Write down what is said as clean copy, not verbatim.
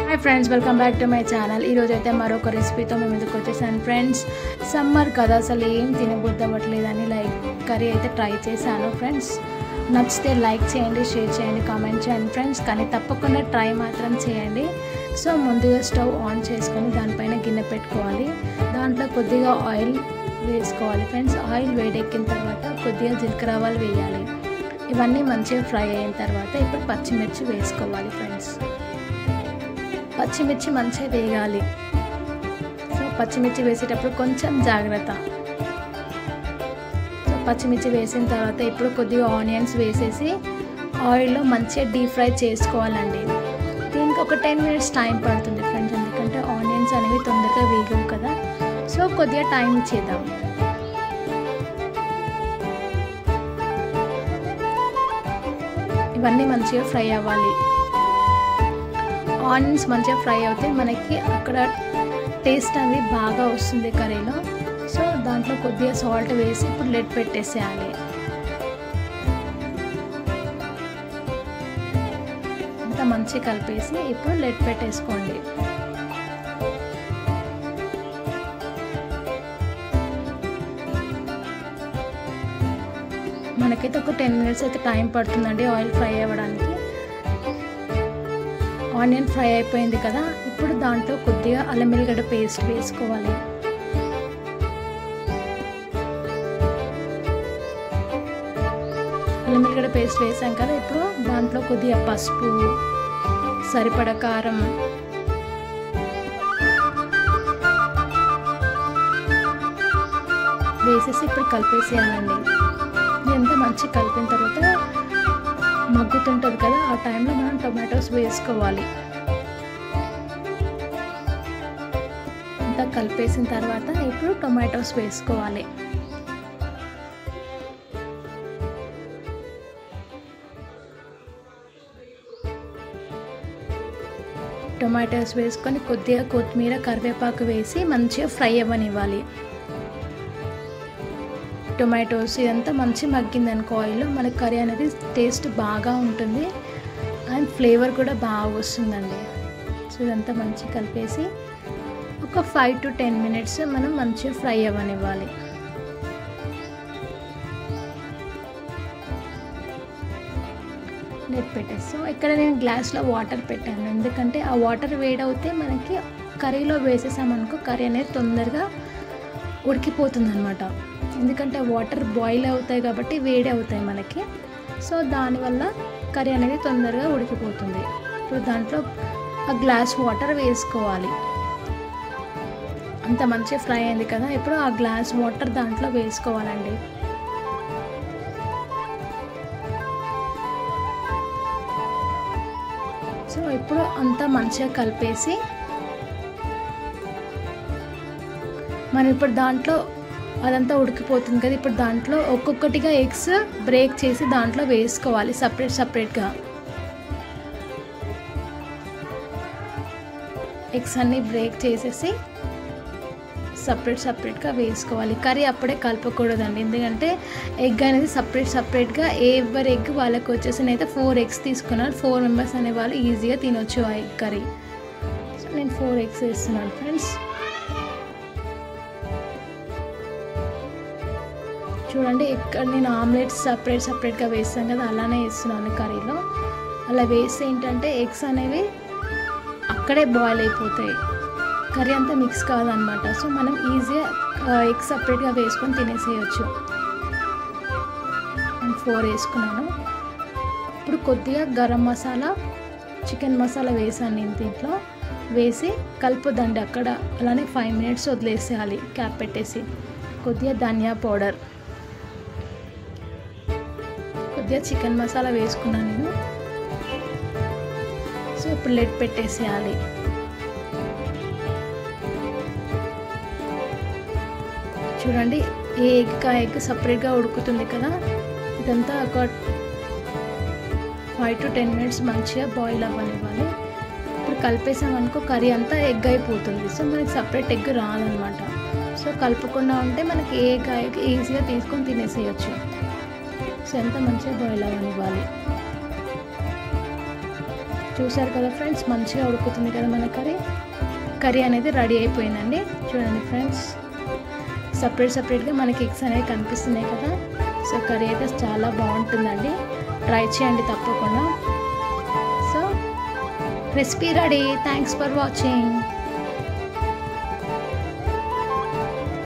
Hi friends welcome back to my channel ఈరోజైతే మరొక రెసిపీతో మేము ముందుకు వచ్చేసాను ఫ్రెండ్స్ సమ్మర్ కదా అసలు ఏం తినబుద్ధి అవ్వట్లేదని లైక్ కర్రీ అయితే ట్రై చేశాను ఫ్రెండ్స్ నచ్చితే లైక్ చేయండి షేర్ చేయండి కామెంట్ చేయండి ఫ్రెండ్స్ కానీ తప్పకుండా ట్రై మాత్రం చేయండి సో ముందుగా స్టవ్ ఆన్ చేసుకొని దానిపైన గిన్నె పెట్టుకోవాలి దాంట్లో కొద్దిగా ఆయిల్ వేసుకోవాలి ఫ్రెండ్స్ ఆయిల్ వేడెక్కిన తర్వాత కొద్దిగా జీలకర్ర ఆవాలు వేయాలి ఇవన్నీ మంచిగా ఫ్రై అయిన తర్వాత ఇప్పుడు పచ్చిమిర్చి వేసుకోవాలి ఫ్రెండ్స్ పచ్చిమిర్చి మంచిగా వేగాలి సో పచ్చిమిర్చి వేసేటప్పుడు కొంచెం జాగ్రత్త సో పచ్చిమిర్చి వేసిన తర్వాత ఇప్పుడు కొద్దిగా ఆనియన్స్ వేసేసి ఆయిల్లో మంచిగా డీప్ ఫ్రై చేసుకోవాలండి దీనికి ఒక 10 minutes టైం పడుతుంది ఫ్రెండ్స్ ఎందుకంటే ఆనియన్స్ అనేవి తొందరగా వేగవు కదా సో కొద్దిగా టైం ఇచ్చేద్దాం ఇవన్నీ మంచిగా ఫ్రై అవ్వాలి ఆనియన్స్ మంచిగా ఫ్రై అవుతే మనకి అక్కడ టేస్ట్ అనేది బాగా వస్తుంది కర్రీలో సో దాంట్లో కొద్దిగా సాల్ట్ వేసి ఇప్పుడు లెడ్ పెట్టేసేయాలి అంతా మంచిగా కలిపేసి ఇప్పుడు లెడ్ పెట్టేసుకోండి మనకైతే ఒక 10 minutes అయితే టైం పడుతుందండి ఆయిల్ ఫ్రై అవ్వడానికి ఆనియన్ ఫ్రై అయిపోయింది కదా ఇప్పుడు దాంట్లో కొద్దిగా అల్లం వెల్లిగడ్డ పేస్ట్ వేసుకోవాలి అల్లం వెల్లిగడ్డ పేస్ట్ వేసాం కదా ఇప్పుడు దాంట్లో కొద్దిగా పసుపు సరిపడా కారం వేసేసి ఇప్పుడు కలిపేసేయాలండి ఇదంతా మంచిగా కలిపిన తర్వాత మగ్గుతుంటుంది కదా ఆ టైంలో మనం టొమాటోస్ వేసుకోవాలి అంతా కలిపేసిన తర్వాత ఇప్పుడు టొమాటోస్ వేసుకోవాలి టొమాటోస్ వేసుకొని కొద్దిగా కొత్తిమీర కరివేపాకు వేసి మంచిగా ఫ్రై అవ్వనివ్వాలి టొమాటోస్ ఇదంతా మంచి మగ్గింది అనుకో ఆయిల్లో మనకి కర్రీ అనేది టేస్ట్ బాగా ఉంటుంది అండ్ ఫ్లేవర్ కూడా బాగా వస్తుందండి సో ఇదంతా మంచిగా కలిపేసి ఒక 5 to 10 minutes మనం మంచిగా ఫ్రై అవ్వనివ్వాలి నెట్ పెట్టేస్తాం ఇక్కడ నేను గ్లాస్లో వాటర్ పెట్టాను ఎందుకంటే ఆ వాటర్ వేడవుతే మనకి కర్రీలో వేసేసామనుకో కర్రీ అనేది తొందరగా ఉడికిపోతుంది అనమాట ఎందుకంటే వాటర్ బాయిల్ అవుతాయి కాబట్టి వేడి అవుతాయి మనకి సో దానివల్ల కర్రీ అనేది తొందరగా ఉడికిపోతుంది ఇప్పుడు దాంట్లో ఆ గ్లాస్ వాటర్ వేసుకోవాలి అంత మంచిగా ఫ్రై అయింది కదా ఇప్పుడు ఆ గ్లాస్ వాటర్ దాంట్లో వేసుకోవాలండి సో ఇప్పుడు అంతా మంచిగా కలిపేసి మనం ఇప్పుడు దాంట్లో అదంతా ఉడికిపోతుంది కదా ఇప్పుడు దాంట్లో ఒక్కొక్కటిగా ఎగ్స్ బ్రేక్ చేసి దాంట్లో వేసుకోవాలి సపరేట్గా ఎగ్స్ అన్నీ బ్రేక్ చేసేసి సపరేట్గా వేసుకోవాలి కర్రీ అప్పుడే కలపకూడదండి ఎందుకంటే ఎగ్ అనేది సపరేట్గా ఎవరి ఎగ్ వాళ్ళకి వచ్చేసి నేనైతే 4 eggs తీసుకున్నాను 4 members అనే వాళ్ళు ఈజీగా తినొచ్చు ఆ ఎగ్ కర్రీ సో నేను 4 eggs వేస్తున్నాను ఫ్రెండ్స్ చూడండి ఇక్కడ నేను ఆమ్లెట్స్ సపరేట్గా వేస్తాను కదా అలానే వేస్తున్నాను కర్రీలో అలా వేస్తే ఏంటంటే ఎగ్స్ అనేవి అక్కడే బాయిల్ అయిపోతాయి కర్రీ అంతా మిక్స్ కాదనమాట సో మనం ఈజీగా ఎగ్స్ సపరేట్గా వేసుకొని తినేసేయచ్చు నేను 4 వేసుకున్నాను ఇప్పుడు కొద్దిగా గరం మసాలా చికెన్ మసాలా వేసాను నేను దీంట్లో వేసి కలుపుదండి అక్కడ అలానే 5 minutes వదిలేసేయాలి క్యాప్ పెట్టేసి కొద్దిగా ధనియా పౌడర్ కొద్దిగా చికెన్ మసాలా వేసుకున్నాను నేను సో ఇప్పుడు లెడ్ పెట్టేసేయాలి చూడండి ఏ ఎగ్ సపరేట్గా ఉడుకుతుంది కదా ఇదంతా ఒక 5 to 10 minutes మంచిగా బాయిల్ అవ్వనివ్వాలి ఇప్పుడు కలిపేసామనుకో కర్రీ అంతా ఎగ్ అయిపోతుంది సో మనకి సపరేట్ ఎగ్ రాదనమాట సో కలుపుకుండా ఉంటే మనకి ఏ ఎగ్ ఈజీగా తీసుకొని తినేసేయచ్చు సో ఎంత మంచిగా బాయిల్ అవ్వనివ్వాలి చూసారు కదా ఫ్రెండ్స్, మంచిగా ఉడుకుతుంది కదా మన కర్రీ అనేది రెడీ అయిపోయిందండి. చూడండి ఫ్రెండ్స్, సపరేట్గా మనకి ఎగ్స్ అనేవి కనిపిస్తున్నాయి కదా. సో కర్రీ అయితే చాలా బాగుంటుందండి, ట్రై చేయండి తప్పకుండా. So recipe ready. Thanks for watching.